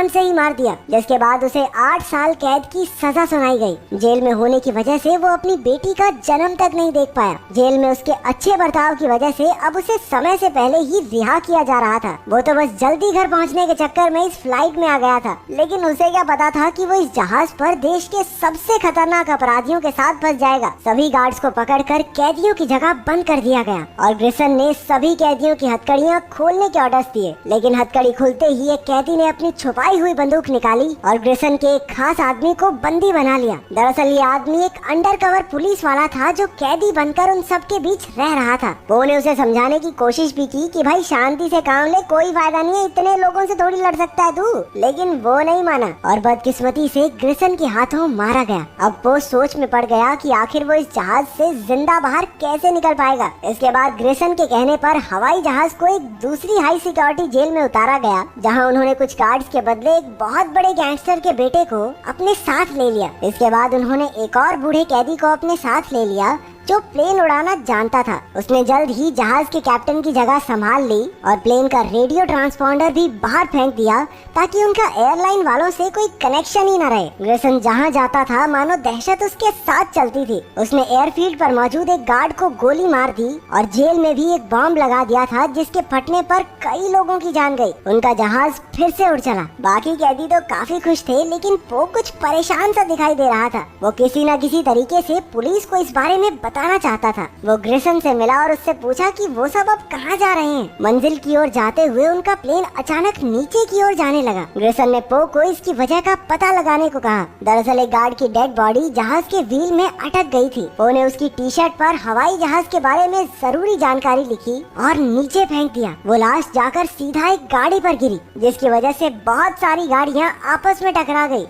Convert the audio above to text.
से ही मार दिया, जिसके बाद उसे 8 साल कैद की सजा सुनाई गई। जेल में होने की वजह से वो अपनी बेटी का जन्म तक नहीं देख पाया। जेल में उसके अच्छे बर्ताव की वजह से अब उसे समय से पहले ही रिहा किया जा रहा था। वो तो बस जल्दी घर पहुंचने के चक्कर में इस फ्लाइट में आ गया था, लेकिन उसे क्या पता था कि वो इस जहाज पर देश के सबसे खतरनाक अपराधियों के साथ फंस जाएगा। सभी गार्ड्स को पकड़कर कैदियों की जगह बंद कर दिया गया और ग्रिसन ने सभी कैदियों की हथकड़ियां खोलने के ऑर्डर्स दिए, लेकिन हथकड़ी खुलते ही एक कैदी ने अपनी छुपाई हुई बंदूक निकाली और ग्रिसन के एक खास आदमी को बंदी बना लिया। दरअसल ये आदमी एक अंडरकवर पुलिस वाला था जो कैदी बनकर उन सबके बीच रह रहा था। वो ने उसे समझाने की कोशिश भी की कि भाई शांति से काम ले, कोई फायदा नहीं है, इतने लोगों से थोड़ी लड़ सकता है तू, लेकिन वो नहीं माना और बदकिस्मती से ग्रिसन के हाथों मारा गया। अब वो सोच में पड़ गया कि आखिर वो इस जहाज से जिंदा बाहर कैसे निकल पाएगा। इसके बाद ग्रिसन के कहने पर हवाई जहाज को एक दूसरी हाई सिक्योरिटी जेल में उतारा गया, जहां उन्होंने कुछ गार्ड्स के बदले एक बहुत बड़े गैंगस्टर के बेटे को अपने साथ ले लिया। इसके बाद उन्होंने एक और बूढ़े कैदी को अपने साथ ले लिया जो प्लेन उड़ाना जानता था। उसने जल्द ही जहाज के कैप्टन की जगह संभाल ली और प्लेन का रेडियो ट्रांसपॉन्डर भी बाहर फेंक दिया ताकि उनका एयरलाइन वालों से कोई कनेक्शन ही न रहे। ग्रिसन जहां जाता था मानो दहशत उसके साथ चलती थी। उसने एयरफील्ड पर मौजूद एक गार्ड को गोली मार दी और जेल में भी एक बॉम्ब लगा दिया था, जिसके फटने पर कई लोगों की जान गई। उनका जहाज फिर से उड़ चला। बाकी कैदी तो काफी खुश थे, लेकिन वो कुछ परेशान सा दिखाई दे रहा था। वो किसी न किसी तरीके से पुलिस को इस बारे में बताना चाहता था। वो ग्रिसन से मिला और उससे पूछा कि वो सब अब कहाँ जा रहे हैं। मंजिल की ओर जाते हुए उनका प्लेन अचानक नीचे की ओर जाने लगा। ग्रिसन ने पो को इसकी वजह का पता लगाने को कहा। दरअसल एक गार्ड की डेड बॉडी जहाज के व्हील में अटक गई थी। पो ने उसकी टी शर्ट पर हवाई जहाज के बारे में जरूरी जानकारी लिखी और नीचे फेंक दिया। वो लाश जाकर सीधा एक गाड़ी पर गिरी, जिसकी वजह से बहुत सारी गाड़ियाँ आपस में टकरा गई।